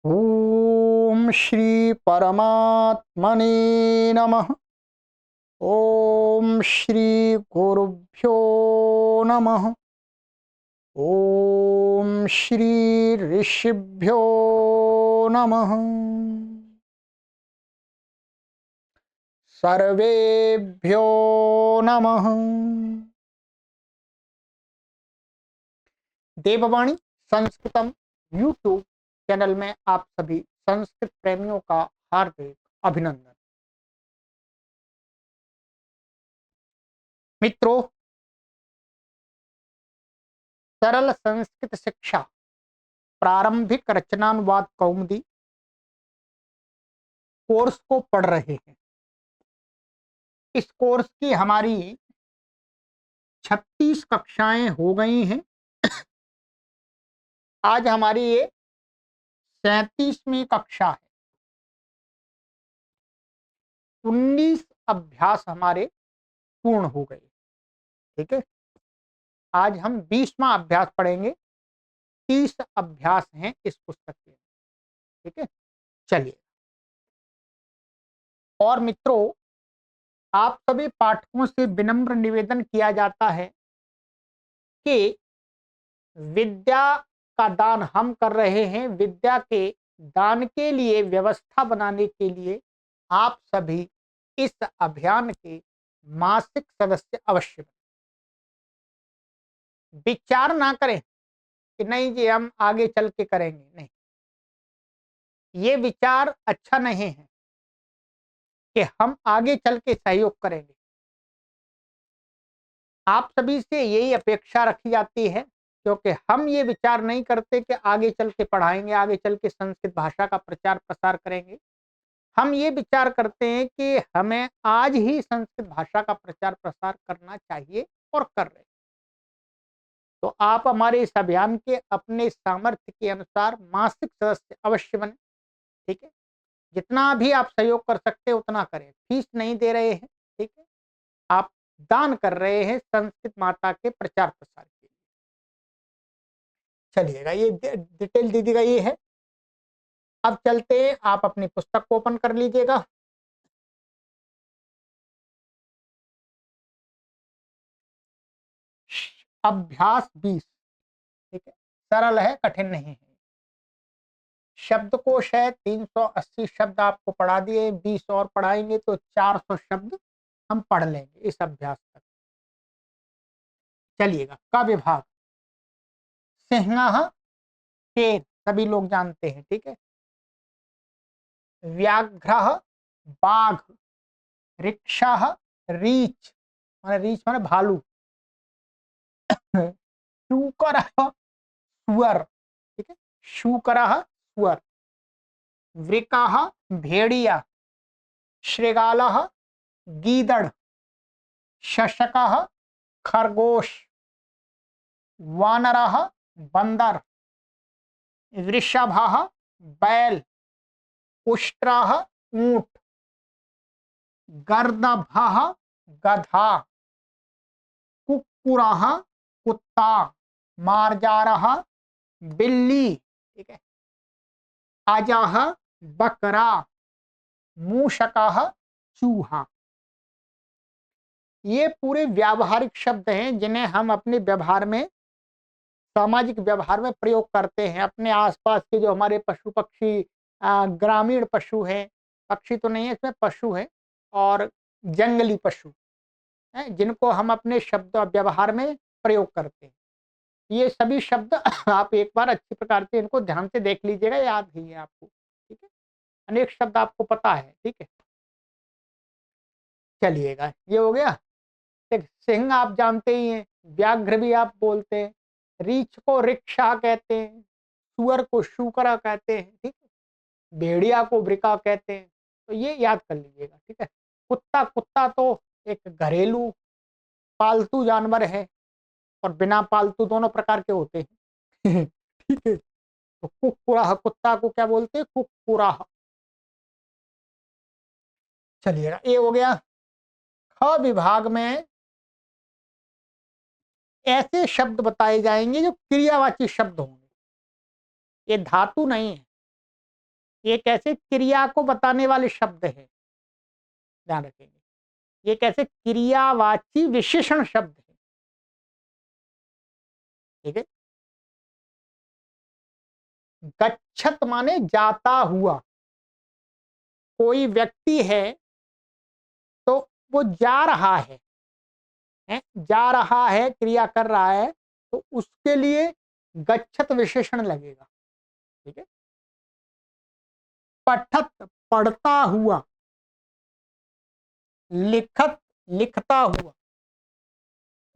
ओम श्री परमात्मने नमः। ओम श्री गुरुभ्यो नमः। ओम श्री ऋषिभ्यो नमः। सर्वेभ्यो नमः। देववाणी संस्कृतम यूट्यूब चैनल में आप सभी संस्कृत प्रेमियों का हार्दिक अभिनंदन। मित्रों, सरल संस्कृत शिक्षा प्रारंभिक रचनानुवाद कौमुदी कोर्स को पढ़ रहे हैं। इस कोर्स की हमारी 36 कक्षाएं हो गई हैं। आज हमारी ये 37वीं कक्षा है। 19 अभ्यास हमारे पूर्ण हो गए। ठीक है, आज हम 20वां अभ्यास पढ़ेंगे। 30 अभ्यास हैं इस पुस्तक के। ठीक है, चलिए। और मित्रों, आप सभी पाठकों से विनम्र निवेदन किया जाता है कि विद्या का दान हम कर रहे हैं। विद्या के दान के लिए व्यवस्था बनाने के लिए आप सभी इस अभियान के मासिक सदस्य अवश्य बनें। विचार ना करें कि नहीं जी हम आगे चल के करेंगे, नहीं, ये विचार अच्छा नहीं है कि हम आगे चल के सहयोग करेंगे। आप सभी से यही अपेक्षा रखी जाती है, क्योंकि हम ये विचार नहीं करते कि आगे चल के पढ़ाएंगे, आगे चल के संस्कृत भाषा का प्रचार प्रसार करेंगे। हम ये विचार करते हैं कि हमें आज ही संस्कृत भाषा का प्रचार प्रसार करना चाहिए और कर रहे हैं। तो आप हमारे इस अभियान के अपने सामर्थ्य के अनुसार मासिक सदस्य अवश्य बने। ठीक है, जितना भी आप सहयोग कर सकते हैं उतना करें। फीस नहीं दे रहे हैं, ठीक है, आप दान कर रहे हैं संस्कृत माता के प्रचार प्रसार के लिए। चलिएगा, ये डिटेल दीदी का ये है। अब चलते हैं, आप अपनी पुस्तक को ओपन कर लीजिएगा। अभ्यास 20। ठीक है, सरल है, कठिन नहीं है। शब्दकोश है 380 शब्द आपको पढ़ा दिए। 20 और पढ़ाएंगे तो 400 शब्द हम पढ़ लेंगे इस अभ्यास तक। चलिएगा, का विभाग सिंह शेर सभी लोग जानते हैं। ठीक है, व्याघ्र बाघ, रिक्षा रीछ माने भालू, शूकर सुअर। ठीक है, शूकर सुअर, वृका भेड़िया, श्रृगाल गीदड़, शशक खरगोश, वानर बंदर, वृषभ बैल, उष्ट्र ऊंट, गर्दभ गधा, कुक्कुर कुत्ता, मार्जार बिल्ली। ठीक है, अजह बकरा, मूषक चूहा। ये पूरे व्यावहारिक शब्द हैं जिन्हें हम अपने व्यवहार में, सामाजिक व्यवहार में प्रयोग करते हैं। अपने आसपास के जो हमारे पशु पक्षी, ग्रामीण पशु हैं, पक्षी तो नहीं है इसमें, पशु है, और जंगली पशु हैं, जिनको हम अपने शब्द और व्यवहार में प्रयोग करते हैं। ये सभी शब्द आप एक बार अच्छी प्रकार से इनको ध्यान से देख लीजिएगा, याद ही है आपको। ठीक है, अनेक शब्द आपको पता है। ठीक है, चलिएगा, ये हो गया। एक सिंह आप जानते ही हैं, व्याघ्र भी आप बोलते हैं, रीछ को रिक्शा कहते हैं, सुअर को शूकरा कहते हैं, ठीक है, भेड़िया को वृका कहते हैं। तो ये याद कर लीजिएगा। ठीक है, कुत्ता, कुत्ता तो एक घरेलू पालतू जानवर है, और बिना पालतू दोनों प्रकार के होते हैं। ठीक है, तो कुक्कुराह, कुत्ता को क्या बोलते हैं, कुक्कुराह। चलिएगा, ये हो गया। ख विभाग में ऐसे शब्द बताए जाएंगे जो क्रियावाची शब्द होंगे। ये धातु नहीं है, ये कैसे क्रिया को बताने वाले शब्द है, ध्यान रखेंगे। ये कैसे क्रियावाची विशेषण शब्द है, ठीक है। गच्छत माने जाता हुआ, कोई व्यक्ति है तो वो जा रहा है, जा रहा है, क्रिया कर रहा है, तो उसके लिए गच्छत विशेषण लगेगा, ठीक है। पठत पढ़ता हुआ, लिखत लिखता हुआ,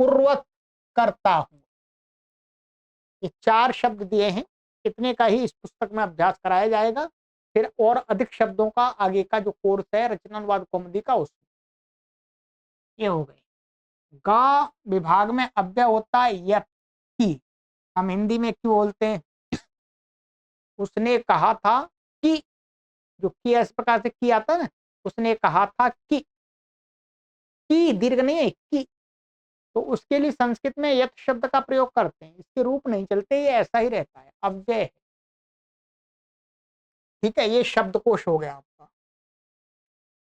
कुर्वत करता हुआ, ये 4 शब्द दिए हैं। इतने का ही इस पुस्तक में अभ्यास कराया जाएगा। फिर और अधिक शब्दों का आगे का जो कोर्स है रचनानुवाद कौमुदी का, उसमें ये हो गई। गा विभाग में अव्यय होता है यत की, हम हिंदी में क्यों बोलते हैं, उसने कहा था कि, जो कि इस प्रकार से की आता है ना, उसने कहा था कि दीर्घ नहीं है कि, तो उसके लिए संस्कृत में यत शब्द का प्रयोग करते हैं, इसके रूप नहीं चलते, ये ऐसा ही रहता है, अव्यय है, ठीक है। ये शब्दकोश हो गया आपका।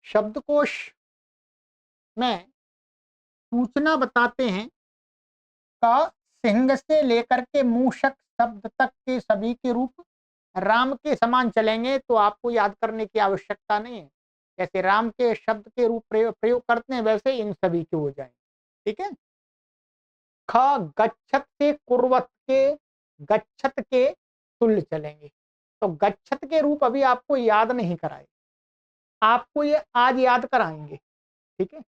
शब्दकोश में सूचना बताते हैं का सिंह से लेकर के मूषक शब्द तक के सभी के रूप राम के समान चलेंगे, तो आपको याद करने की आवश्यकता नहीं है। जैसे राम के शब्द के रूप प्रयोग करते हैं, वैसे इन सभी के हो जाएंगे, ठीक है। ख गच्छत से कुर्वत के, गच्छत के तुल्य चलेंगे, तो गच्छत के रूप अभी आपको याद नहीं कराए, आपको ये आज याद कराएंगे, ठीक है।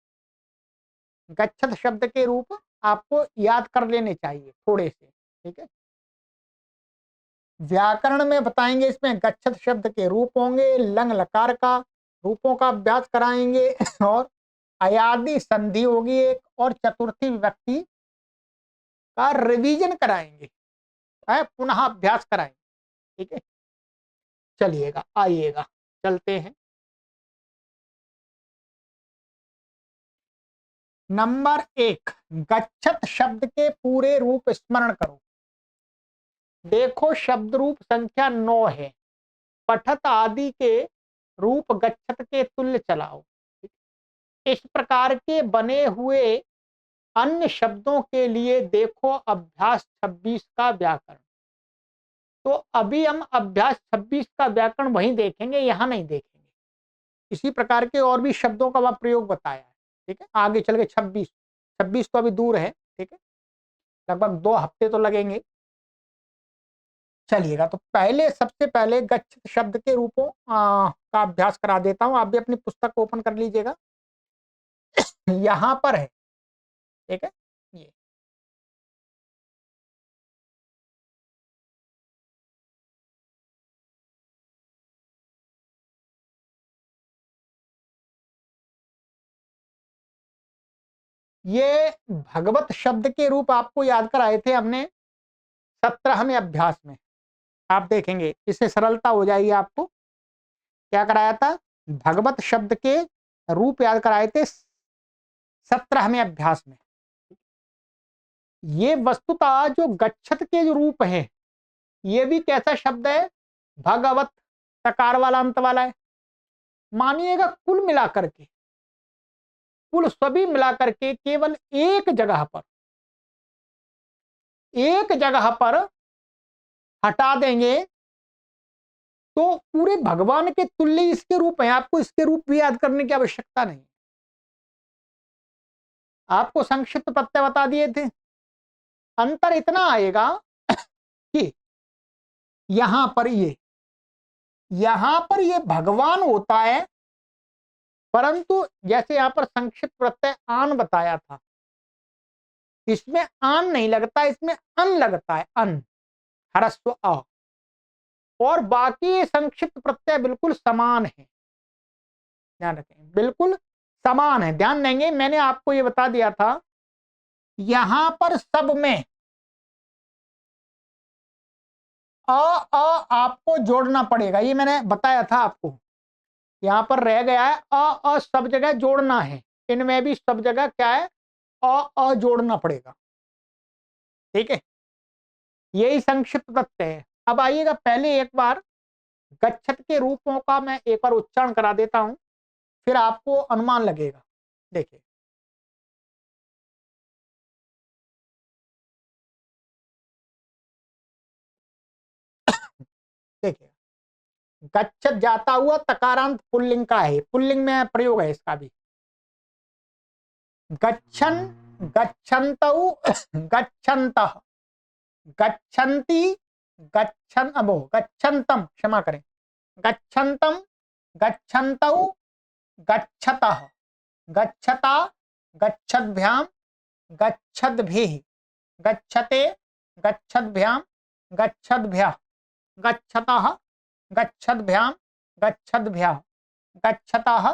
गच्छत शब्द के रूप आपको याद कर लेने चाहिए थोड़े से, ठीक है। व्याकरण में बताएंगे, इसमें गच्छत शब्द के रूप होंगे, लंग लकार का रूपों का अभ्यास कराएंगे और अयादि संधि होगी एक, और चतुर्थी विभक्ति का रिवीजन कराएंगे, पुनः अभ्यास कराएंगे, ठीक है। चलिएगा, आइएगा, चलते हैं। नंबर 1, गच्छत शब्द के पूरे रूप स्मरण करो। देखो शब्द रूप संख्या 9 है, पठत आदि के रूप गच्छत के तुल्य चलाओ। इस प्रकार के बने हुए अन्य शब्दों के लिए देखो अभ्यास 26 का व्याकरण। तो अभी हम अभ्यास 26 का व्याकरण वहीं देखेंगे, यहां नहीं देखेंगे। इसी प्रकार के और भी शब्दों का वह प्रयोग बताया है, ठीक है। आगे चल के 26 तो अभी दूर है, ठीक है, लगभग 2 हफ्ते तो लगेंगे। चलिएगा, तो पहले सबसे पहले गच्छत शब्द के रूपों का अभ्यास करा देता हूं। आप भी अपनी पुस्तक ओपन कर लीजिएगा, यहां पर है, ठीक है। ये भगवत शब्द के रूप आपको याद कराए थे हमने 17वें अभ्यास में। आप देखेंगे इससे सरलता हो जाएगी आपको। क्या कराया था, भगवत शब्द के रूप याद कराए थे 17वें अभ्यास में। ये वस्तुतः जो गच्छत के जो रूप है, ये भी कैसा शब्द है, भगवत, तकार वाला अंत वाला है। मानिएगा कुल मिलाकर के, कुल सभी मिलाकर के केवल एक जगह पर हटा देंगे तो पूरे भगवान के तुल्य इसके रूप हैं। आपको इसके रूप भी याद करने की आवश्यकता नहीं, आपको संक्षिप्त प्रत्यय बता दिए थे। अंतर इतना आएगा कि यहां पर ये भगवान होता है, परंतु जैसे यहां पर संक्षिप्त प्रत्यय आन बताया था, इसमें आन नहीं लगता, इसमें अन लगता है, अन, ह्रस्व अ। और बाकी संक्षिप्त प्रत्यय बिल्कुल समान है, ध्यान रखें, बिल्कुल समान है। ध्यान देंगे, मैंने आपको ये बता दिया था, यहां पर सब में अ आपको जोड़ना पड़ेगा, ये मैंने बताया था आपको। यहां पर रह गया है अ सब जगह जोड़ना है, इनमें भी सब जगह क्या है, अ जोड़ना पड़ेगा, ठीक है। यही संक्षिप्त प्रत्यय है। अब आइएगा, पहले एक बार गच्छत के रूपों का मैं एक बार उच्चारण करा देता हूं, फिर आपको अनुमान लगेगा। देखिए, देखिए, गच्छत जाता हुआ तकारांत पुल्लिंग का है, पुल्लिंग में प्रयोग है इसका भी। गच्छन, गच्छन्तौ, गच्छन्तः, गच्छन्ति, गच्छन अबो गच्छन्तम, क्षमा करें, गच्छन्तम, गच्छन्तौ, गच्छतः, गच्छता, गच्छद्भ्याम, गच्छद्भिः, गच्छते, गच्छद्भ्याम, गच्छद्भ्यः, गच्छतः, गच्छद्भ्याम, गच्छद्भ्यः, गच्छतः,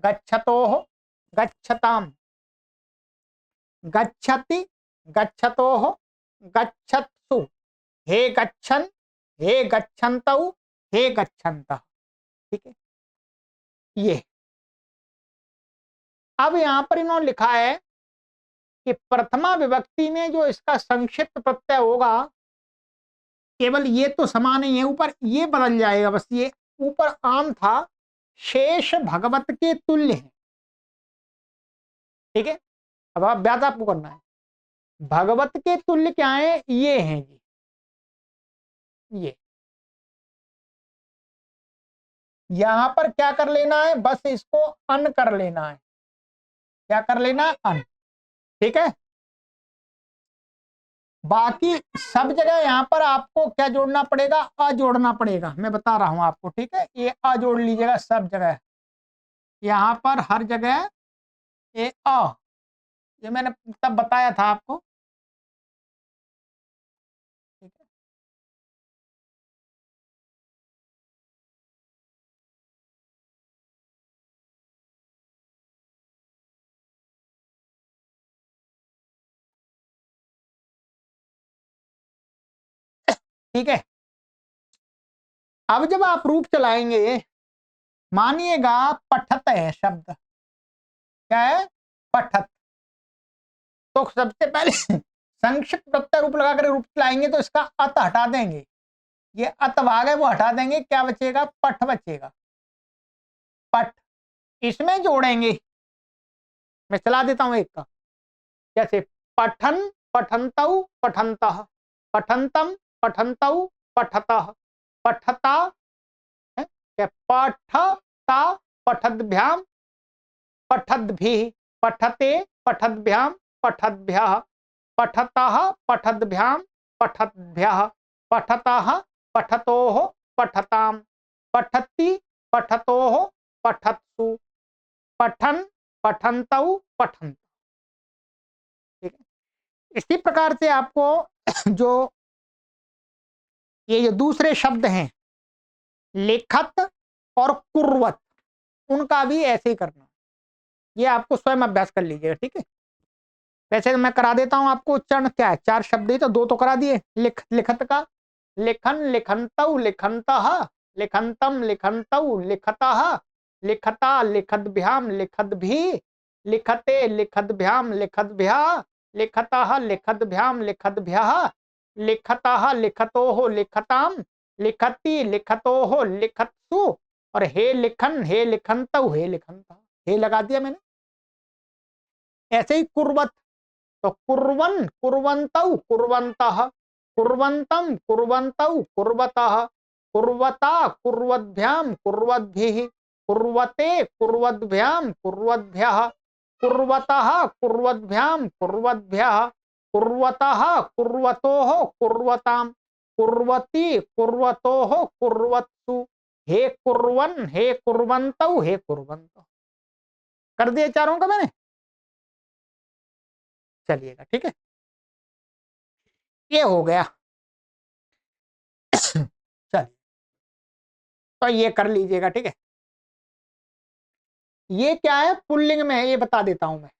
गच्छतोः, गच्छताम्, गच्छति, गच्छतोः, गच्छत्सु, हे गच्छन्, हे गच्छन्तौ, हे गच्छन्तः। ठीक है, ये अब यहां पर इन्होंने लिखा है कि प्रथमा विभक्ति में जो इसका संक्षिप्त प्रत्यय होगा, केवल ये तो समान ही है, ऊपर ये बदल जाएगा बस। ये ऊपर आम था, शेष भगवत के तुल्य है। ठीक है, अब अभ्यास आपको करना है। भगवत के तुल्य क्या है, ये हैं जी, ये यहां पर क्या कर लेना है, बस इसको अन कर लेना है। क्या कर लेना है, अन। ठीक है, बाकी सब जगह यहां पर आपको क्या जोड़ना पड़ेगा, अ जोड़ना पड़ेगा। मैं बता रहा हूं आपको, ठीक है, ये अ जोड़ लीजिएगा सब जगह, यहां पर हर जगह ये अ, ये मैंने तब बताया था आपको। ठीक है, ठीक है। अब जब आप रूप चलाएंगे, मानिएगा पठत है शब्द, क्या है, पठत, तो सबसे पहले संक्षिप्त प्रत्यय रूप लगाकर रूप चलाएंगे तो इसका अत हटा देंगे, ये अत भाग है वो हटा देंगे, क्या बचेगा, पठ बचेगा। पठ इसमें जोड़ेंगे, मैं चला देता हूं एक का, जैसे पठन, पठन्तौ, पठन्तः, पठन्तम, पठन्तौ, पठतः, पठता है क्या, पठता, पठद्भ्याम, पठद्भिः, पठते, पठद्भ्याम, पठद्भ्यः, पठतः, पठद्भ्याम, पठद्भ्यः, पठतः, पठतोः, पठताम्, पठति, पठतोः, पठत्सु, पठन, पठन्तौ, पठन्त। ठीक है, इसी प्रकार से आपको जो ये जो दूसरे शब्द हैं, लेखत और कुर्वत, उनका भी ऐसे ही करना। ये आपको स्वयं अभ्यास कर लीजिएगा। ठीक है, वैसे तो मैं करा देता हूं आपको उच्चारण, क्या है, चार शब्द ही तो, दो तो करा दिए। लिखत का, लिखन, लिखन्तौ, लिखन्तः, लिखन्तम, लिखन्तौ, लिखतः, लिखता, लिखद्भ्याम, लिखद्भिः, लिखते, लिखद्भ्याम, लिखद्भ्यः, लिखतः, लिखद्भ्याम, लिखद्भ्यः, लिखतः, लिखतोः, लिखताम्, लिखति, लिखतोः, लिखत्सु, और हे लिखन, हे लिखन्तौ, हे लिखन्तः, हे लगा दिया मैंने। ऐसे ही कुर्वत, तो कुर्वन्, कुर्वन्तौ, कुर्वन्तः, कुर्वन्तं, कुर्वन्तौ, कुर्वतः, कुर्वता, कुर्वद्भ्याम, कुर्वद्भिः, कुर्वते, कुर्वद्भ्याम, कुर्वद्भ्यः, कुर्वतः, कुर्वद्भ्याम, कुर्वद्भ्यः, कुर्वतः, कुर्वतोः, कुर्वताम्, कुर्वति, कुर्वतोः, कुर्वत्सु, हे कुर्वन्, हे कुर्वन्तौ, हे कुर्वन्तः। कर दिए चारों का मैंने, चलिएगा। ठीक है, ये हो गया। चलिए, तो ये कर लीजिएगा। ठीक है, ये क्या है, पुल्लिंग में है, ये बता देता हूं मैं।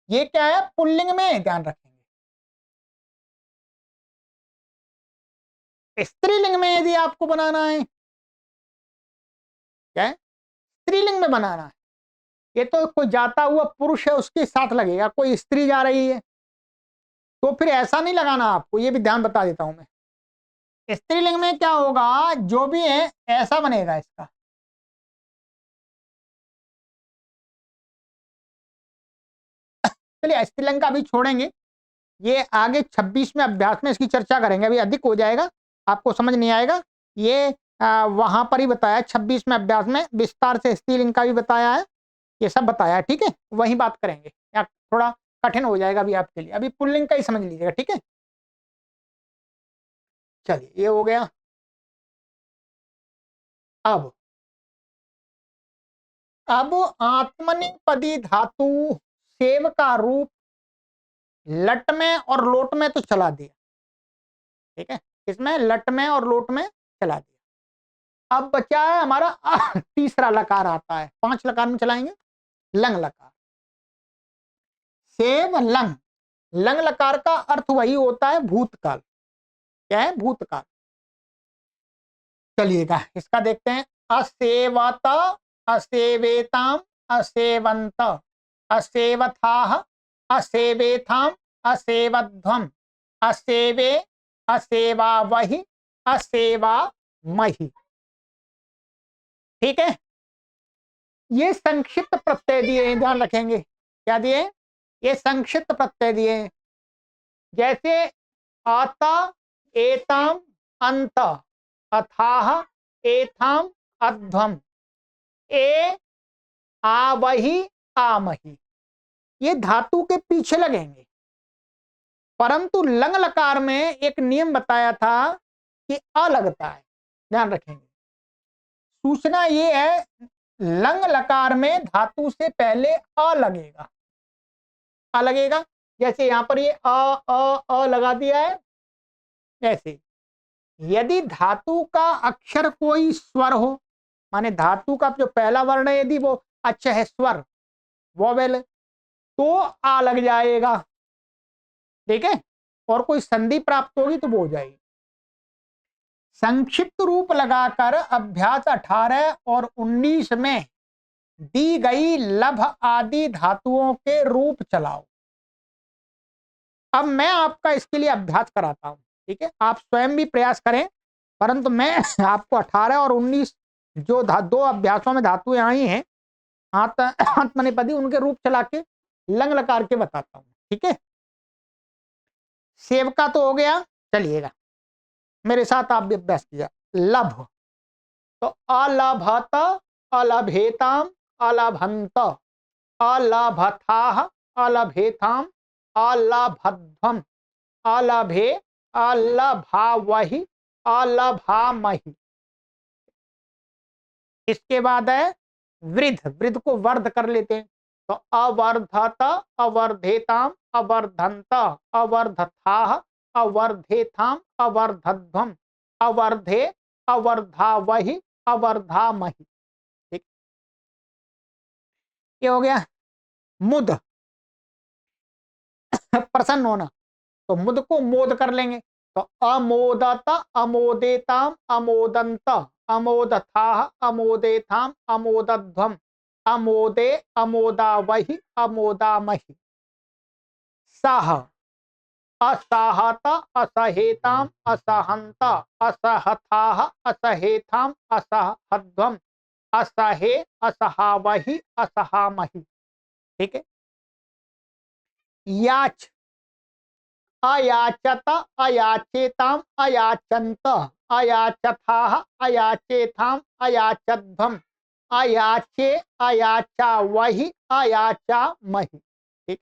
ये क्या है, पुल्लिंग में, ध्यान रखेंगे। स्त्रीलिंग में यदि आपको बनाना है, क्या है, स्त्रीलिंग में बनाना है, ये तो कोई जाता हुआ पुरुष है उसके साथ लगेगा, कोई स्त्री जा रही है तो फिर ऐसा नहीं लगाना आपको, ये भी ध्यान बता देता हूं मैं। स्त्रीलिंग में क्या होगा, जो भी है ऐसा बनेगा इसका। चलिए स्त्रीलिंग का अभी छोड़ेंगे, ये आगे 26वें अभ्यास में इसकी चर्चा करेंगे, अभी अधिक हो जाएगा, आपको समझ नहीं आएगा। ये वहां पर ही बताया 26वें अभ्यास में विस्तार से स्त्रीलिंग का भी बताया है, ये सब बताया है, ठीक है, वही बात करेंगे, या थोड़ा कठिन हो जाएगा अभी आपके लिए, अभी पुल्लिंग का ही समझ लीजिएगा, ठीक है। चलिए ये हो गया। अब आत्मनेपदी धातु सेव का रूप लट में और लोट में तो चला दिया, ठीक है, इसमें लट में और लोट में चला दिया। अब बचा है हमारा तीसरा लकार आता है, 5 लकार में चलाएंगे। लंग लकार, सेव लंग, लंग लकार का अर्थ वही होता है भूतकाल, क्या है, भूतकाल। चलिएगा इसका देखते हैं। असेवत, असेवेताम, असेवंत, असेवथाह, असेवेथाम, असेवध्वम, असेवे, असेवावहि, असेवामहि, ठीक है। ये संक्षिप्त प्रत्यय दिए हैं, ध्यान रखेंगे, क्या दिए, ये संक्षिप्त प्रत्यय दिए हैं। जैसे आता, एताम, अंत, अथाह, एथाम, अध्वम, ए, आवहि, आमहि, ये धातु के पीछे लगेंगे। परंतु लंग लकार में एक नियम बताया था कि अ लगता है, ध्यान रखेंगे। सूचना ये है, लंग लकार में धातु से पहले अ लगेगा, अ लगेगा। जैसे यहां पर ये अ लगा दिया है, ऐसे। यदि धातु का अक्षर कोई स्वर हो, माने धातु का जो पहला वर्ण है यदि वो अच्छा है स्वर, वोवेल, तो आ लग जाएगा, ठीक है, और कोई संधि प्राप्त होगी तो वो हो जाएगी। संक्षिप्त रूप लगाकर अभ्यास 18 और 19 में दी गई लभ आदि धातुओं के रूप चलाओ। अब मैं आपका इसके लिए अभ्यास कराता हूं, ठीक है, आप स्वयं भी प्रयास करें, परंतु मैं आपको 18 और 19 जो दो अभ्यासों में धातुएं आई हैं आत्मनेपदी, उनके रूप चला के लंग लकार के बताता हूं, ठीक है। सेव का तो हो गया, चलिएगा मेरे साथ आप भी अभ्यास किया। लभ, तो अलभत, अलभेताम, अलभंत, अलभथाह, अलभेथाम, अलभध्वम, अलभे, अलभावहि, अलभामहि। इसके बाद है वृद्ध, वृद्ध को वर्ध कर लेते हैं, तो अवर्धत, अवर्धेताम, अवर्धंत, अवर्धथाह, अवर्धेथाम, अवर्धध्वम, अवर्धे, अवर्धावहि, अवर्धामहि, ठीक, ये हो गया। मुद, प्रसन्न होना, तो मुद को मोद कर लेंगे, तो अमोदत, अमोदेताम, अमोदंत, अमोदथाह, अमोदेथाम, अमोदध्वम, अमोदे, अमोदावहि, अमोदामहि। सह, असहत, असहेताम, असहंत, असहथाह, असहेथाम, असहध्वम, असहे, असहावहि, असहामहि, ठीक है। याच, अयाचत, अयाचेताम, अयाचंत, अयाचथाह, अयाचेथाम, अयाचध्वम, अयाचे, अयाचावहि, अयाचामहि, ठीक,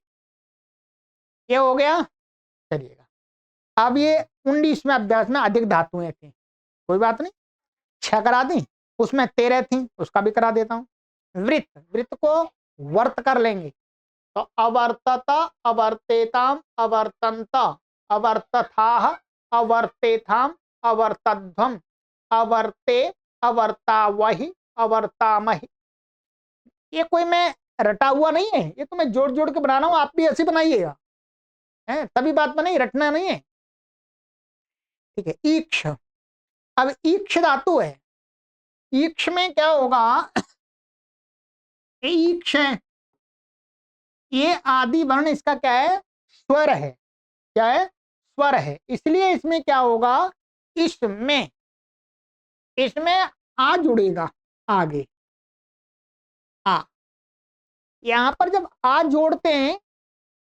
ये हो गया। चलिएगा अब ये 19वें अभ्यास में अधिक धातुएं थी, कोई बात नहीं, 6 करा दी, उसमें 13 थी, उसका भी करा देता हूं। वृत्त, वृत्त को वर्त कर लेंगे, तो अवर्तत, अवर्तेताम, अवर्तंत, अवर्तथाह, अवर्तेथाम, अवर्तध्वम, अवर्ते, अवर्तावहि, अवर्तामहि। ये कोई मैं रटा हुआ नहीं है, ये तो मैं जोड़ जोड़ के बना रहा हूं, आप भी ऐसे बनाइएगा, है तभी बात बनी, रटना नहीं है, ठीक है। ईक्ष, अब ईक्ष धातु है, ईक्ष में क्या होगा, ईक्ष है, ये आदि वर्ण इसका क्या है, स्वर है, क्या है, स्वर है, इसलिए इसमें क्या होगा, इसमें इसमें आ जुड़ेगा आगे। आ, यहां पर जब आ जोड़ते हैं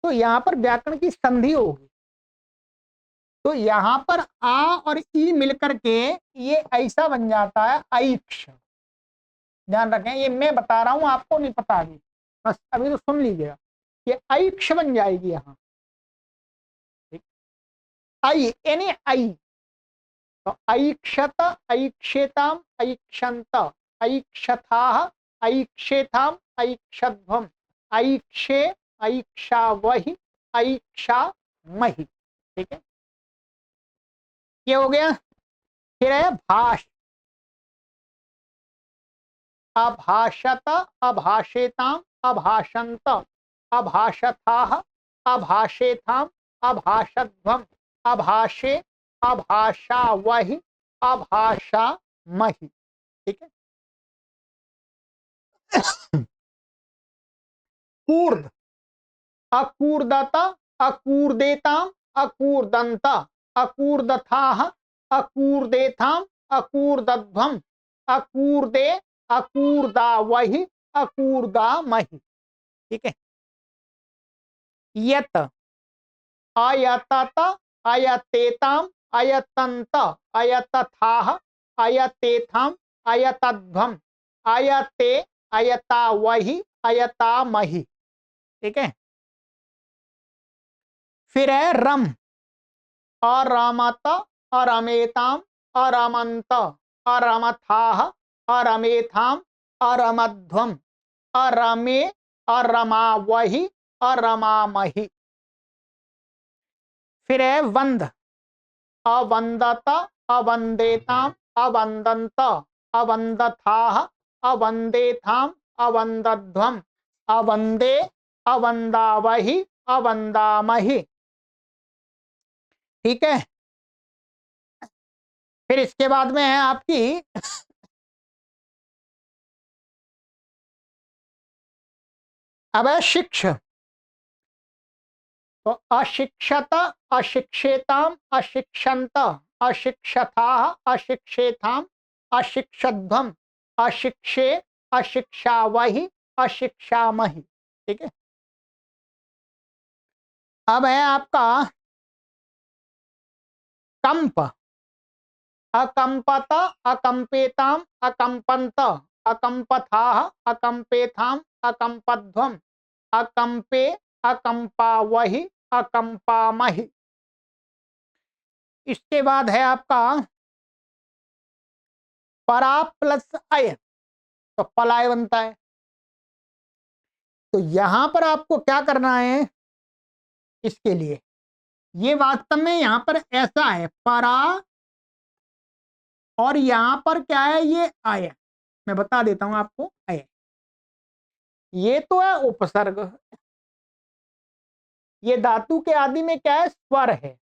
तो यहां पर व्याकरण की संधि होगी। तो यहां पर आ और ई मिलकर के ये ऐसा बन जाता है ऐक्ष। ध्यान रखें, ये मैं बता रहा हूं, आपको नहीं पता अभी, बस अभी तो सुन लीजिएगा। ये ऐक्ष बन जाएगी यहां। आई यानी आई, तो ऐक्षत, ऐक्षेताम, ऐक्षन्त, ऐक्षथाः, ऐक्षेथाम, ऐक्षध्वम, ऐक्षे, ऐक्षावहि, ऐक्षामहि। ठीक है, ये हो गया। फिर है भाष, अभाषत, अभाषेताम, अभाषन्त, अभाषथाः, अभाषेथाम, अभाषध्वम, अभाषे, अभाषावहि, अभाषामहि। ठीक है। कूर्द, अकूर्दत, अकूर्देताम, अकूर्दंत, अकूर्दथाः, अकूर्देथाम, अकूर्दध्वम, अकूर्दे, अकूर्दावहि, अकूर्दामहि। ठीक है। यत, अयतत, अयतेताम, अयतंत, अयतथाः, अयतेथाम, अयतध्वम, अयते, अयतावहि, अयतामहि। ठीक है। फिर है रम, अरमत, अरमेताम, अरमंत, अरमथाः, अरमेथाम, अरमध्वम, अरमे, अरमावहि, अरमामहि। फिर है वंद, अवंदत, अवंदेताम, अवंदंत, अवंदथाः, अवंदेथाम, अवंदध्वम, अवंदे, अवंदावहि, अवंदामहि। ठीक है। फिर इसके बाद में है आपकी अब है शिक्ष, तो अशिक्षत, अशिक्षेताम, अशिक्षन्त, अशिक्षथाः, अशिक्षेथाम, अशिक्षध्वम, अशिक्षे, अशिक्षावहि, अशिक्षामहि। ठीक है। अब है आपका कंप, अकंपत, अकंपेताम, अकंपंत, अकंपथाः, अकंपेथाम, अकंपध्वम, अकंपे, अकंपावहि, अकंपामहि। इसके बाद है आपका परा प्लस अय, तो पलाय बनता है। तो यहां पर आपको क्या करना है, इसके लिए ये वास्तव में यहां पर ऐसा है परा, और यहां पर क्या है, ये अय। मैं बता देता हूं आपको, अय ये तो है उपसर्ग, ये धातु के आदि में क्या है, स्वर है,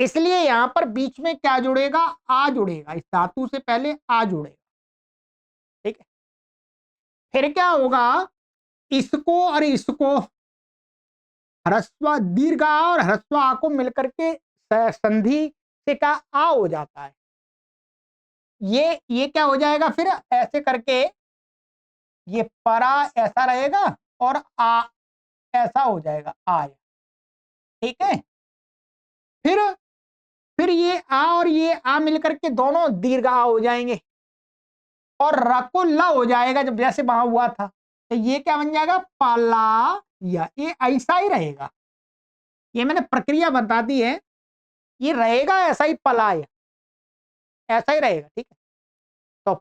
इसलिए यहां पर बीच में क्या जुड़ेगा, आ जुड़ेगा, इस धातु से पहले आ जुड़ेगा। ठीक है। फिर क्या होगा, इसको और इसको, ह्रस्व दीर्घ आ और ह्रस्व आ को मिलकर के संधि से का आ हो जाता है। ये क्या हो जाएगा, फिर ऐसे करके ये परा ऐसा रहेगा और आ ऐसा हो जाएगा, आय। ठीक है। फिर फिर ये आ और ये आ मिलकर के दोनों दीर्घ आ हो जाएंगे, और र को ल हो जाएगा, जब जैसे वहां हुआ था, तो ये क्या बन जाएगा, पाला, या ये ऐसा ही रहेगा। ये मैंने प्रक्रिया बता दी है, ये रहेगा ऐसा ही, पलाय ऐसा ही रहेगा। ठीक है। तो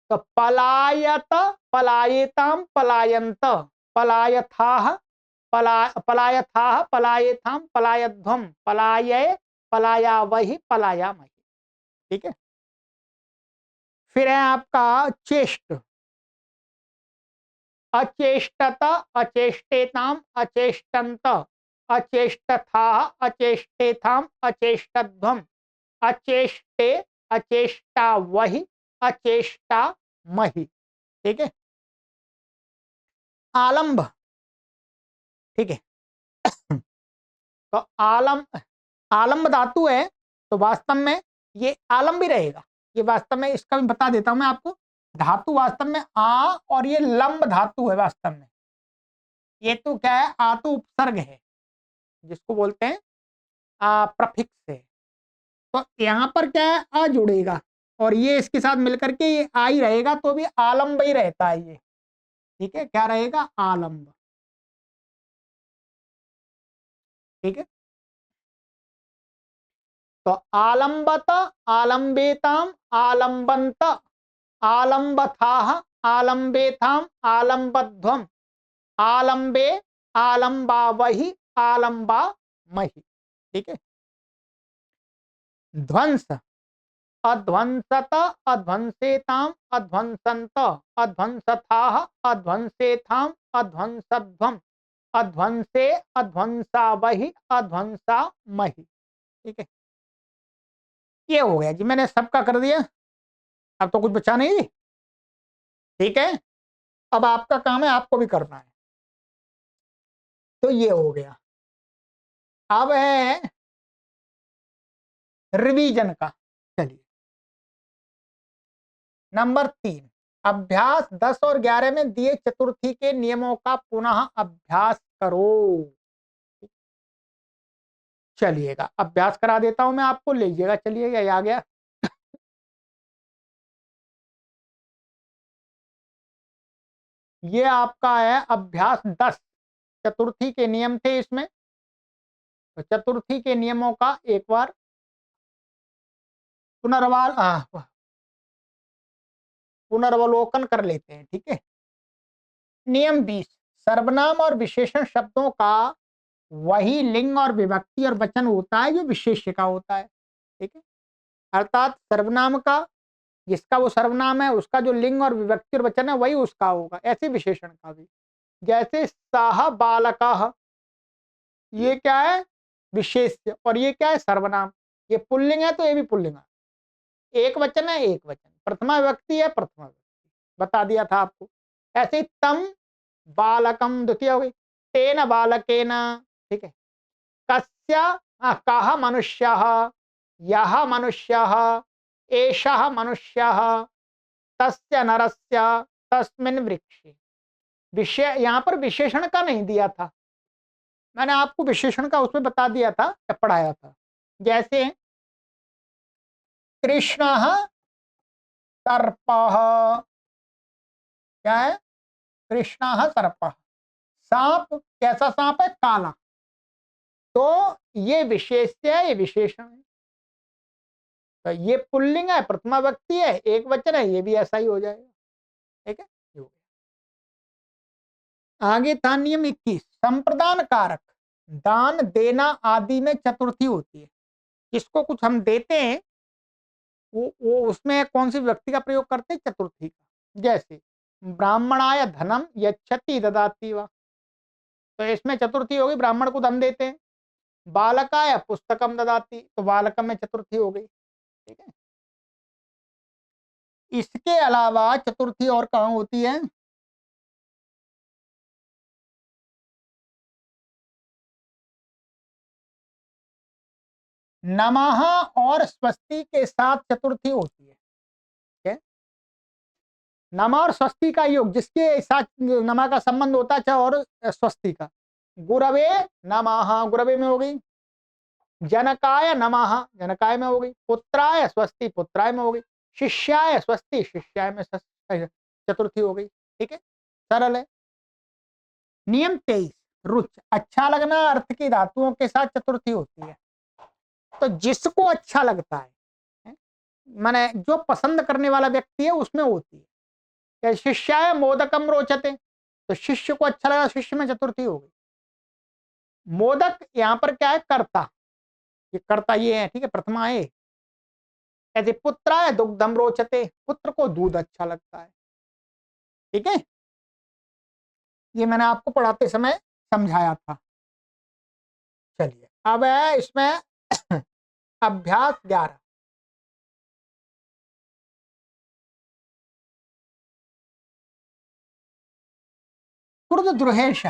तो पलायत, पलायेताम, पलायंत, पलायथाः, पलायथाः, पलायेथाम, पलायध्वम, पलाये, पलायावहि, पलायामहि। ठीक है। फिर है आपका चेष्ट, अचेष्टत, अचेष्टेताम, अचेष्टंत, अचेष्टथाः, अचेष्टेथाम, अचेष्टध्वम, अचेष्टे, अचेष्टावहि, अचेष्टामहि। ठीक है। आलंब, ठीक है, तो आलम्ब धातु है, तो वास्तव में ये आलम भी रहेगा। ये वास्तव में, इसका भी बता देता हूं मैं आपको, धातु वास्तव में आ, और ये लंब धातु है वास्तव में। ये तो क्या है, आ तो उपसर्ग है, जिसको बोलते हैं प्रफिक्स है। तो यहां पर क्या है, आ जुड़ेगा, और ये इसके साथ मिलकर के ये आ ही रहेगा, तो भी आलम्ब ही रहता है ये। ठीक है, क्या रहेगा, आलम्ब। ठीक है, तो आलम्बत, आलम्बेताम, आलम्बंत, आलम्बथाः, आलम्बेथाम, आलम्बध्वम, आलम्बे, आलम्बावहि, आलम्बामहि। ठीक है, ध्वंस, अध्वंसत, अध्वंसेताम, अध्वंसंत, अध्वंसथाः, अध्वंसेथाम, अध्वंसध्वम, अध्वंसे, अध्वंसावहि, अध्वंसामहि। ठीक है, ये हो गया जी, मैंने सबका कर दिया, अब तो कुछ बचा नहीं जी। ठीक है, अब आपका काम है, आपको भी करना है। तो ये हो गया, अब है रिवीजन का। चलिए, नंबर 3, अभ्यास 10 और 11 में दिए चतुर्थी के नियमों का पुनः अभ्यास करो। चलिएगा, अभ्यास करा देता हूं मैं आपको, लीजिएगा। चलिएगा, ये आ गया। ये आपका है अभ्यास 10, चतुर्थी के नियम थे इसमें। तो चतुर्थी के नियमों का एक बार पुनर्वलोकन कर लेते हैं। ठीक है, नियम 20, सर्वनाम और विशेषण शब्दों का वही लिंग और विभक्ति और वचन होता है जो विशेष्य का होता है। ठीक है, अर्थात सर्वनाम का, जिसका वो सर्वनाम है, उसका जो लिंग और विभक्ति और वचन है वही उसका होगा। ऐसे विशेषण का भी, जैसे साह बालका, ये क्या है, विशेष्य, और ये क्या है, सर्वनाम। ये पुल्लिंग है तो ये भी पुल्लिंग है, एक वचन है एक वचन, प्रथमा विभक्ति है प्रथमा विभक्ति, बता दिया था आपको। ऐसे तम बालकम द्वितीय हो गई, तेन बालकेन। ठीक है, कस्य, कः मनुष्यः, यः मनुष्यः, एषः मनुष्यः, तस्य नरस्य, तस्मिन् वृक्षे। विषय यहां पर विशेषण का नहीं दिया था, मैंने आपको विशेषण का उसमें बता दिया था, पढ़ाया था। जैसे कृष्णः सर्पः, क्या है, कृष्णः सर्पः, सांप कैसा सांप है, काला। तो ये विशेष्य है, ये विशेषण है। तो ये पुल्लिंग है, प्रथमा व्यक्ति है, एक वचन है, ये भी ऐसा ही हो जाएगा। ठीक है, आगे था नियम 21, संप्रदान कारक, दान देना आदि में चतुर्थी होती है। जिसको कुछ हम देते हैं, वो उसमें कौन सी व्यक्ति का प्रयोग करते हैं, चतुर्थी का। जैसे ब्राह्मणाय धनम यच्छति ददाति वा, तो इसमें चतुर्थी होगी, ब्राह्मण को धन देते हैं। बालकाय पुस्तकम ददाति, तो बालकम में चतुर्थी हो गई। ठीक है, इसके अलावा चतुर्थी और कहाँ होती है, नमः और स्वस्ति के साथ चतुर्थी होती है। ठीक है, नमा और स्वस्ति का योग, जिसके साथ नमा का संबंध होता है, और स्वस्ति का। गुरवे नमः, गुरवे में हो गई। जनकाय नमः, जनकाय में हो गई। पुत्राय स्वस्ति, पुत्राय में हो गई। शिष्याय स्वस्ति, शिष्याय में चतुर्थी हो गई। ठीक है, सरल है। नियम 23, रुच, अच्छा लगना अर्थ की धातुओं के साथ चतुर्थी होती है। तो जिसको अच्छा लगता है, माने जो पसंद करने वाला व्यक्ति है, उसमें होती है। क्या, शिष्याय मोदकम रोचते, तो शिष्य को अच्छा लगा, शिष्य में चतुर्थी हो गई। मोदक यहां पर क्या है, कर्ता, ये कर्ता ये है। ठीक है, प्रथमा है। ऐसे पुत्राय दुग्धम रोचते, पुत्र को दूध अच्छा लगता है। ठीक है, ये मैंने आपको पढ़ाते समय समझाया था। चलिए, अब है इसमें अभ्यास 11, क्रुद्ध द्रुहेश,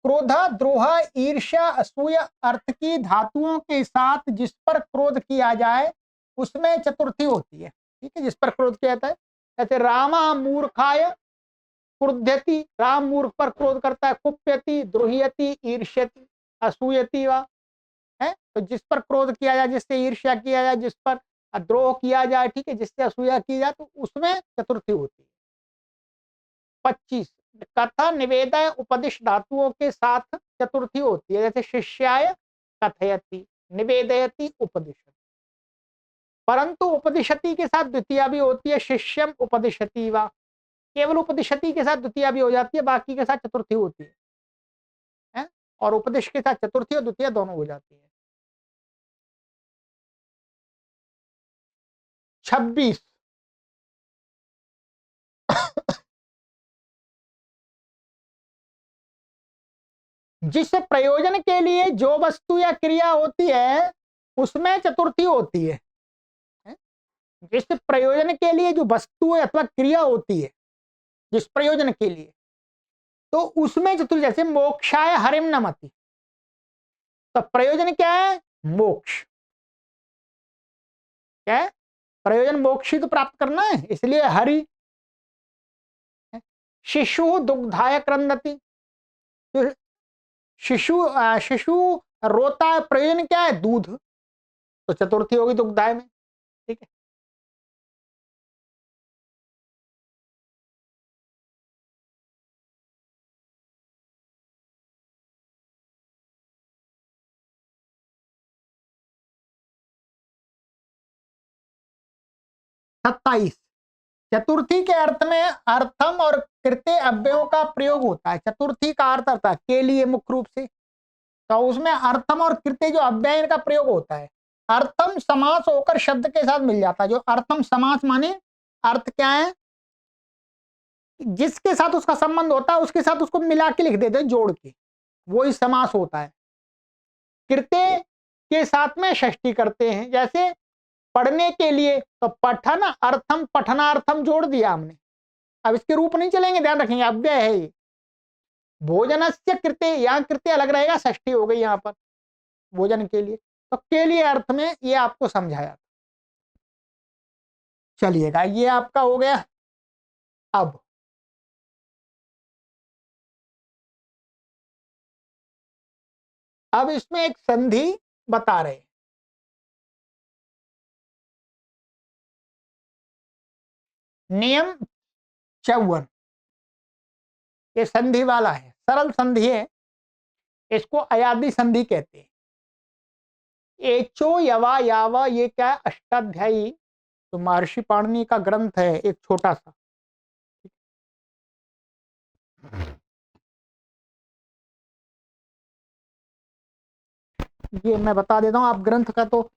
क्रोध, द्रोह, ईर्ष्या, असूया अर्थ की धातुओं के साथ जिस पर क्रोध किया जाए उसमें चतुर्थी होती है। ठीक है, जिस पर क्रोध किया जाता है, जैसे रामा मूर्खाय क्रुध्यति, राम मूर्ख पर क्रोध करता है, कुप्यति, द्रोह्यति, ईर्ष्यति, असूयति वा, है तो जिस पर क्रोध किया जाए, जिससे ईर्ष्या किया जाए, जिस पर द्रोह किया जाए, ठीक है, जिससे असूया की जाए, तो उसमें चतुर्थी होती है। 25 कथा निवेदय उपदिश धातुओं के साथ चतुर्थी होती है, जैसे शिष्याय कथयति, निवेदयति, उपदिशति। परंतु उपदिशति के साथ द्वितीय भी होती है, शिष्यम उपदिशति वा, केवल उपदिशति के साथ द्वितीय भी हो जाती है, बाकी के साथ चतुर्थी होती है? और उपदेश के साथ चतुर्थी और द्वितीय दोनों हो जाती है। 26 जिस प्रयोजन के लिए जो वस्तु या क्रिया होती है उसमें चतुर्थी होती है। जिस प्रयोजन के लिए जो वस्तु अथवा क्रिया होती है, जिस प्रयोजन के लिए, तो उसमें चतुर्थी, जैसे मोक्षाय हरिम नमति, तो प्रयोजन क्या है? मोक्ष। क्या है प्रयोजन? मोक्ष ही तो प्राप्त करना है, इसलिए हरि। शिशु दुग्धाय क्रंदति, तो शिशु रोता है, प्रयोजन क्या है? दूध, तो चतुर्थी होगी दुग्धाय में। ठीक है, सत्ताईस चतुर्थी के अर्थ में अर्थम और कृत्य अव्ययों का प्रयोग होता है। चतुर्थी का अर्थ होता है के लिए मुख्य रूप से, तो उसमें अर्थम और कृत्य जो अव्यय का प्रयोग होता है, अर्थम समास होकर शब्द के साथ मिल जाता है। जो अर्थम समास माने अर्थ क्या है? जिसके साथ उसका संबंध होता है उसके साथ उसको मिला के लिख देते हैं, जोड़ के, वही समास होता है। कृत्य के साथ में षष्ठी करते हैं, जैसे पढ़ने के लिए, तो पठन अर्थम पठनार्थम जोड़ दिया हमने। अब इसके रूप नहीं चलेंगे, ध्यान रखेंगे, अव्यय है ये। भोजनस्य कृत्य, यहाँ कृत्य अलग रहेगा, षष्ठी हो गई यहाँ पर भोजन के लिए, तो के लिए अर्थ में ये आपको समझाया। चलिएगा, ये आपका हो गया। अब इसमें एक संधि बता रहे, नियम 54, ये संधि वाला है, सरल संधि है, इसको अयादी संधि कहते हैं। एचो यवा यावा, ये क्या है? अष्टाध्यायी, तो महर्षि पाणिनि का ग्रंथ है, एक छोटा सा। ये मैं बता देता हूँ, आप ग्रंथ का तो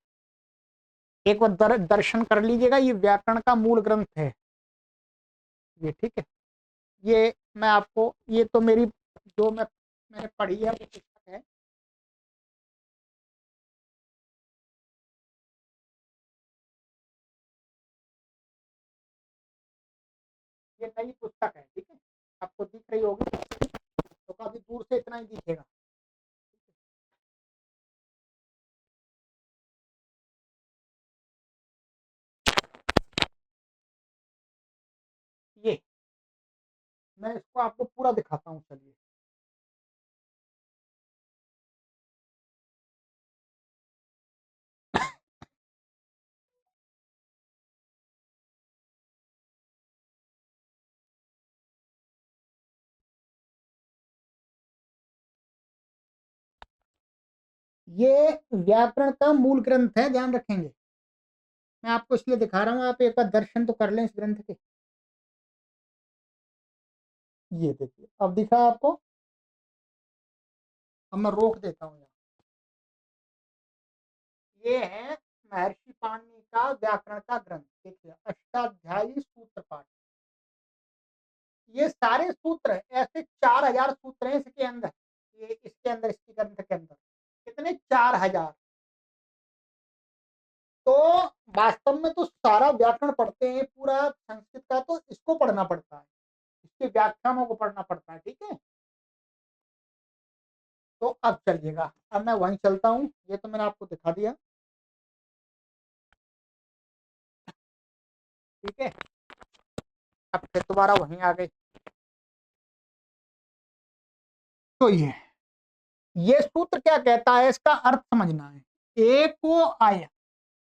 एक बार दर्शन कर लीजिएगा। ये व्याकरण का मूल ग्रंथ है ये, ठीक है। ये मैं आपको, ये तो मेरी जो मैंने पढ़ी है वो पुस्तक है। ये नई पुस्तक है, ठीक है, आपको दिख रही होगी, तो काफी दूर से इतना ही दिखेगा। ये मैं इसको आपको पूरा दिखाता हूँ, चलिए। ये व्याकरण का मूल ग्रंथ है, ध्यान रखेंगे। मैं आपको इसलिए दिखा रहा हूँ, आप एक बार दर्शन तो कर लें इस ग्रंथ के। ये देखिए, अब दिखा आपको। अब मैं रोक देता हूँ यहाँ। ये है महर्षि पाणिनि का व्याकरण का ग्रंथ, देखिए, अष्टाध्यायी सूत्र पाठ। ये सारे सूत्र ऐसे 4000 सूत्र हैं इसके अंदर, ये इसके अंदर, इसके ग्रंथ के अंदर कितने? 4000। तो वास्तव में तो सारा व्याकरण पढ़ते हैं पूरा संस्कृत का, तो इसको पढ़ना पड़ता है, इसके व्याख्यानों को पढ़ना पड़ता है, ठीक है। तो अब चलिएगा, अब मैं वहीं चलता हूं, ये तो मैंने आपको दिखा दिया, ठीक है। अब फिर दोबारा वहीं आ गए। तो ये सूत्र क्या कहता है, इसका अर्थ समझना है। ए को आय,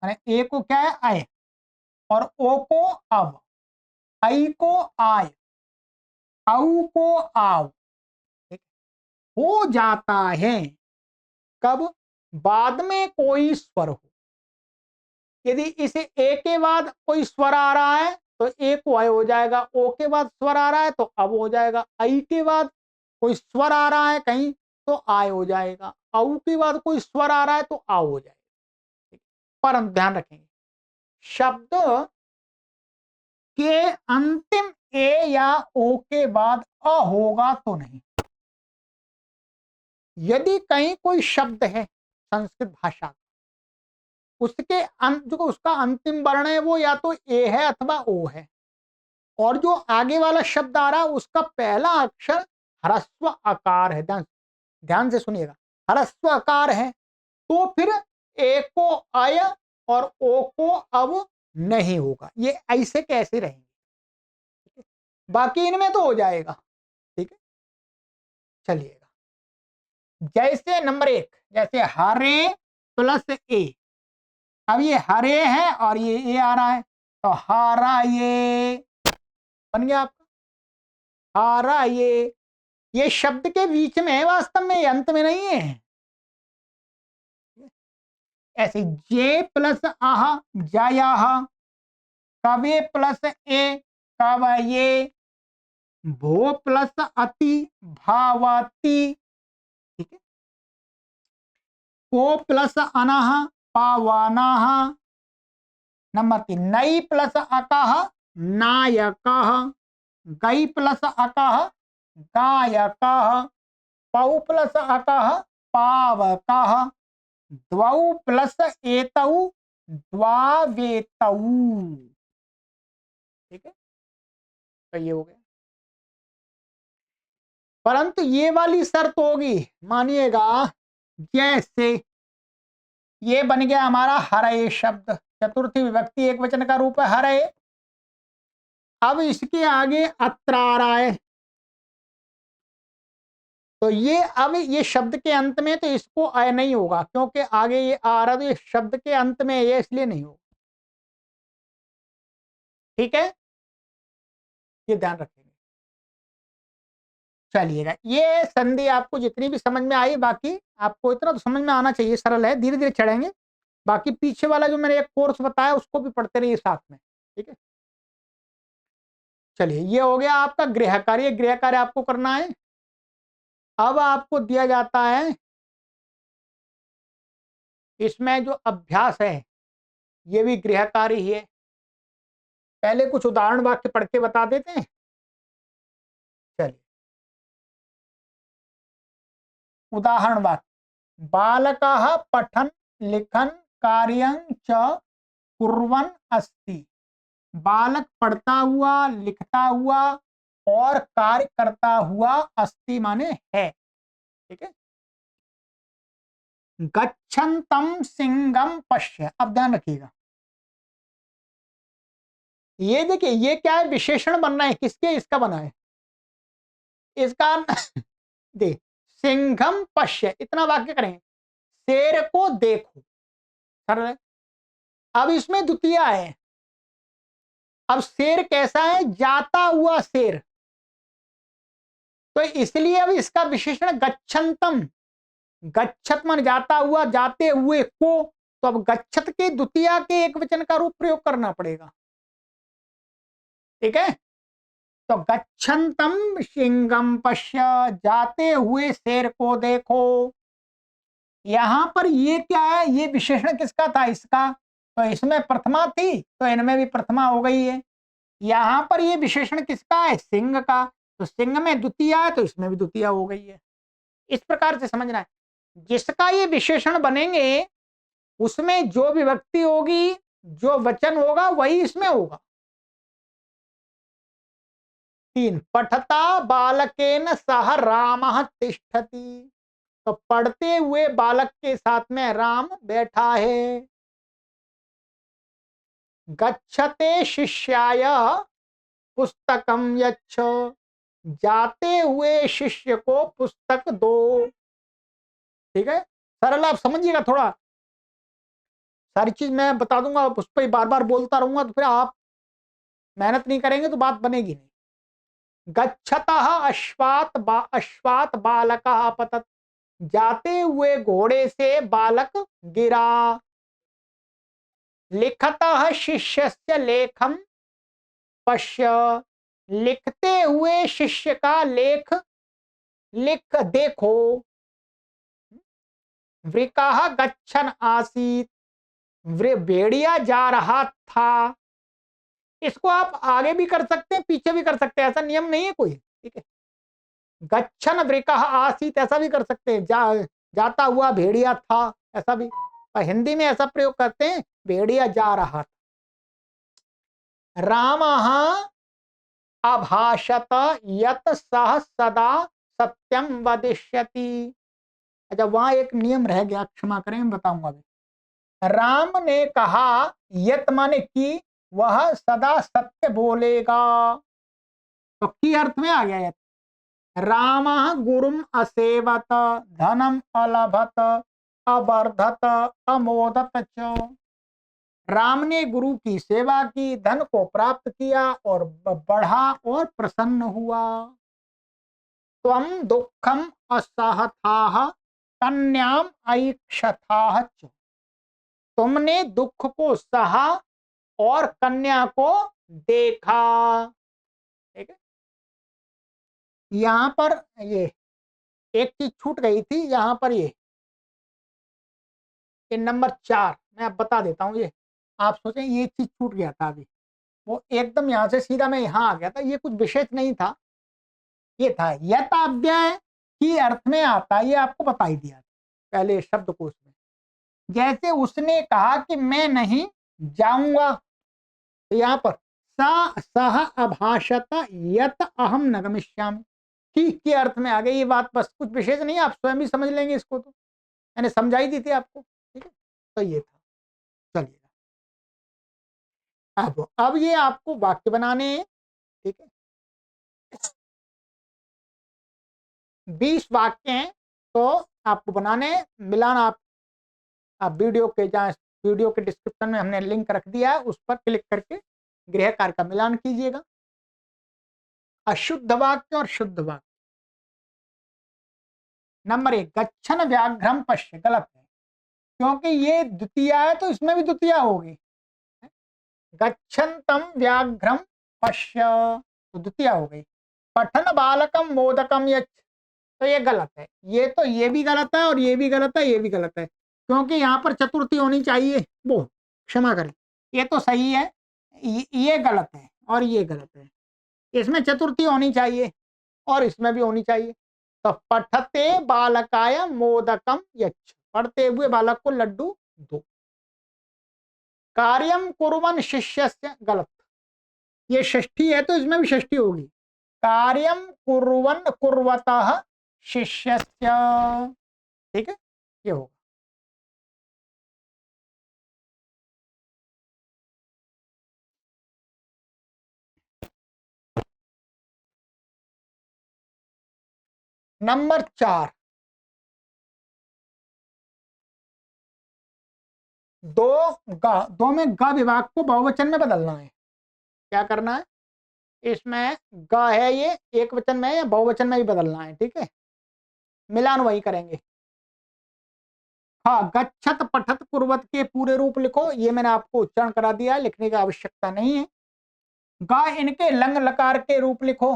माने ए को क्या है, आय, और ओ को अव, आई को आय, औ को आव, ठीक? हो जाता है कब, बाद में कोई स्वर हो। यदि इसे ए के बाद कोई स्वर आ रहा है तो ए को आय हो जाएगा, ओ के बाद स्वर आ रहा है तो अब हो जाएगा, आई के बाद कोई स्वर आ रहा है कहीं तो आय हो जाएगा, औ के बाद कोई स्वर आ रहा है तो आ हो जाएगा। परंतु ध्यान रखेंगे, शब्द के अंतिम ए या ओ के बाद अ होगा तो नहीं। यदि कहीं कोई शब्द है संस्कृत भाषा का, उसके जो उसका अंतिम वर्ण है वो या तो ए है अथवा ओ है, और जो आगे वाला शब्द आ रहा है उसका पहला अक्षर ह्रस्व आकार है, ध्यान ध्यान से सुनिएगा, ह्रस्व आकार है, तो फिर ए को अय और ओ को अब नहीं होगा, ये ऐसे कैसे रहेंगे, बाकी इनमें तो हो जाएगा, ठीक है। चलिएगा, जैसे नंबर 1, जैसे हरे प्लस ए, अब ये हरे है और ये ए आ रहा है, तो हारा ये बन गया आपका, हारा ये शब्द के बीच में है वास्तव में, ये अंत में नहीं है। ऐसे जे प्लस आह जायाह, कवे प्लस ए कव ये, भो प्लस अति भावाति, ठीक है। को प्लस अनह पावानाह, नंबर 3 नई प्लस अकह नायकः, गई प्लस अकह गायकः, पौ प्लस अकह पावकः, द्वौ प्लस एतौ द्वावेतौ, ठीक है। तो ये हो गया, परंतु ये वाली शर्त होगी, मानिएगा जैसे ये बन गया हमारा हरे शब्द, चतुर्थी विभक्ति एक वचन का रूप है हरे, अब इसके आगे अत्र आ रहा है, तो ये अब ये शब्द के अंत में, तो इसको अय नहीं होगा क्योंकि आगे ये आ रहा, तो ये शब्द के अंत में ये इसलिए नहीं होगा, ठीक है, ये ध्यान रखेंगे। चलिएगा, ये संधि आपको जितनी भी समझ में आई, बाकी आपको इतना तो समझ में आना चाहिए, सरल है, धीरे धीरे चढ़ेंगे, बाकी पीछे वाला जो मैंने एक कोर्स बताया उसको भी पढ़ते रहिए साथ में, ठीक है। चलिए, ये हो गया आपका गृह कार्य, गृह कार्य आपको करना है। अब आपको दिया जाता है इसमें जो अभ्यास है, ये भी गृह कार्य ही है। पहले कुछ उदाहरण वाक्य पढ़ के बता देते हैं। चलिए, उदाहरण वाक्य, बालकः पठन लिखन कार्यं च कुर्वन् अस्ति, बालक पढ़ता हुआ लिखता हुआ और कार्य करता हुआ अस्ति माने है, ठीक है। गच्छन्तं सिंहं पश्य, अब ध्यान रखिएगा, ये देखिए ये क्या है, विशेषण बनना है, किसके, इसका बना है, इसका दे सिंघम पश्य, इतना वाक्य करें, शेर को देखो, सरल है। अब इसमें द्वितीय है, अब शेर कैसा है, जाता हुआ शेर, तो इसलिए अब इसका विशेषण गच्छन्तम, गच्छत मन जाता हुआ, जाते हुए को, तो अब गच्छत के द्वितीय के एक वचन का रूप प्रयोग करना पड़ेगा, ठीक है। तो गच्छन्तम सिंहम पश्य, जाते हुए शेर को देखो, यहां पर ये क्या है, ये विशेषण किसका था, इसका, तो इसमें प्रथमा थी तो इनमें भी प्रथमा हो गई है, यहां पर ये विशेषण किसका है, सिंह का, तो सिंह में द्वितीय है तो इसमें भी द्वितीय हो गई है। इस प्रकार से समझना है, जिसका ये विशेषण बनेंगे उसमें जो विभक्ति होगी, जो वचन होगा वही इसमें होगा। 3 पठता बालकेन सह रामः तिष्ठति, तो पढ़ते हुए बालक के साथ में राम बैठा है। गच्छते शिष्याय पुस्तकम यच्छ, जाते हुए शिष्य को पुस्तक दो। ठीक है, सरल आप समझिएगा थोड़ा, सारी चीज मैं बता दूंगा, उस पर बार बार बोलता रहूंगा तो फिर आप मेहनत नहीं करेंगे तो बात बनेगी नहीं। गच्छतः अश्वात बालकः पतत, जाते हुए घोड़े से बालक गिरा। लिखतः शिष्यस्य लेखम पश्य, लिखते हुए शिष्य का लेख लिख देखो। वृकः गच्छन आसीत, भेड़िया जा रहा था। इसको आप आगे भी कर सकते हैं, पीछे भी कर सकते हैं, ऐसा नियम नहीं है कोई। ठीक है, गच्छन वृकः आसीत ऐसा भी कर सकते हैं, जाता हुआ भेड़िया था ऐसा भी, पर हिंदी में ऐसा प्रयोग करते हैं भेड़िया जा रहा था। रामः अभाषत यत सह सदा सत्यम वदिष्यति। अच्छा, वहां एक नियम रह गया, क्षमा करें, मैं बताऊंगा अभी। राम ने कहा, यत माने कि वह सदा सत्य बोलेगा, तो की अर्थ में आ गया यत। राम गुरुम असेवत धनम अलभत अवर्धत अमोदत च, राम ने गुरु की सेवा की, धन को प्राप्त किया और बढ़ा और प्रसन्न हुआ। त्वं दुखम असहथाः कन्याम ऐक्षथाः च, तुमने दुख को सहा और कन्या को देखा। ठीक है, यहां पर ये एक चीज छूट गई थी, यहां पर ये नंबर 4 मैं अब बता देता हूं। ये आप सोचें ये चीज छूट गया था अभी, वो एकदम यहां से सीधा मैं यहां आ गया था, ये कुछ विशेष नहीं था, ये था यथाव्यय की अर्थ में आता, ये आपको बता ही दिया पहले शब्दकोश में। जैसे उसने कहा कि मैं नहीं जाऊंगा, तो यहाँ पर सा सह अभाषत यत अहम न गमिष्यामि, ठीक के अर्थ में आ गई ये बात, बस कुछ विशेष नहीं, आप स्वयं भी समझ लेंगे इसको, तो मैंने समझाई दी थी आपको। ठीक है, तो ये था। चलिए अब ये आपको वाक्य बनाने हैं। ठीक है, 20 वाक्य हैं, तो आपको बनाने हैं। मिलान आप वीडियो के जहाँ वीडियो के डिस्क्रिप्शन में हमने लिंक रख दिया है, उस पर क्लिक करके गृह कार्य का मिलान कीजिएगा। अशुद्ध वाक्य और शुद्ध वाक्य। नंबर 1, गच्छन व्याघ्रम पश्य, गलत है, क्योंकि ये द्वितीय है तो इसमें भी द्वितीय होगी। गच्छन्तम व्याघ्रम पश्य, तो द्वितीय हो गई। पठन बालकम मोदकम यच्छ, तो ये गलत है, ये तो ये भी गलत है और ये भी गलत है, ये भी गलत है, क्योंकि यहाँ पर चतुर्थी होनी चाहिए। वो क्षमा करें, ये तो सही है, ये गलत है और ये गलत है, इसमें चतुर्थी होनी चाहिए और इसमें भी होनी चाहिए। तो पठते बालकाय मोदकम यच्छ, पढ़ते हुए बालक को लड्डू दो। कार्यम कुर्वन् शिष्यस्य, गलत, ये षष्ठी है तो इसमें भी षष्ठी होगी। कार्यम कुर्वन् कुर्वतः शिष्यस्य, ठीक है, ये होगा। नंबर 4, दो में ग विभाग को बहुवचन में बदलना है। क्या करना है, इसमें ग है, ये एक वचन में या बहुवचन में भी बदलना है। ठीक है, मिलान वही करेंगे। हाँ, गच्छत पठत कुर्वत के पूरे रूप लिखो, ये मैंने आपको उच्चारण करा दिया है, लिखने की आवश्यकता नहीं है। गा इनके लंग लकार के रूप लिखो,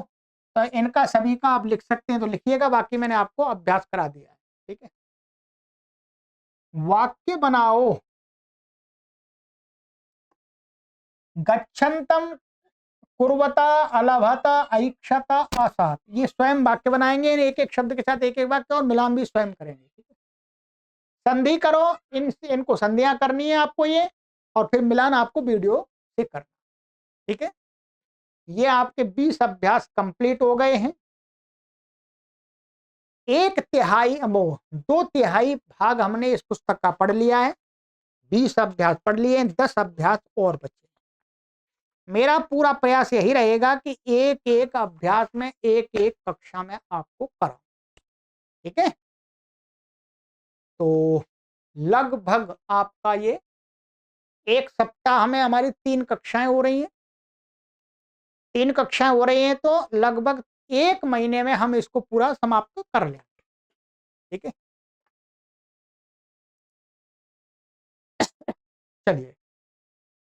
तो इनका सभी का आप लिख सकते हैं तो लिखिएगा, बाकी मैंने आपको अभ्यास करा दिया है। ठीक है, वाक्य बनाओ। गच्छन्तम कुर्वता अलभता ऐक्षता असहत, ये स्वयं वाक्य बनाएंगे, एक एक शब्द के साथ एक एक वाक्य, और मिलान भी स्वयं करेंगे। ठीक है, संधि करो, इनको संधियां करनी है आपको ये, और फिर मिलान आपको वीडियो से करना। ठीक है, ये आपके 20 अभ्यास कंप्लीट हो गए हैं। एक तिहाई वो 2/3 भाग हमने इस पुस्तक का पढ़ लिया है। 20 अभ्यास पढ़ लिए, 10 अभ्यास और बचे। मेरा पूरा प्रयास यही रहेगा कि एक एक अभ्यास में एक एक कक्षा में आपको कराऊं। ठीक है, तो लगभग आपका ये एक सप्ताह में हमारी 3 कक्षाएं हो रही हैं। 3 कक्षाएं हो रही हैं तो लगभग 1 महीने में हम इसको पूरा समाप्त कर लेंगे। ठीक है, चलिए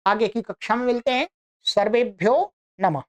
आगे की कक्षा में मिलते हैं। सर्वेभ्यो नमः।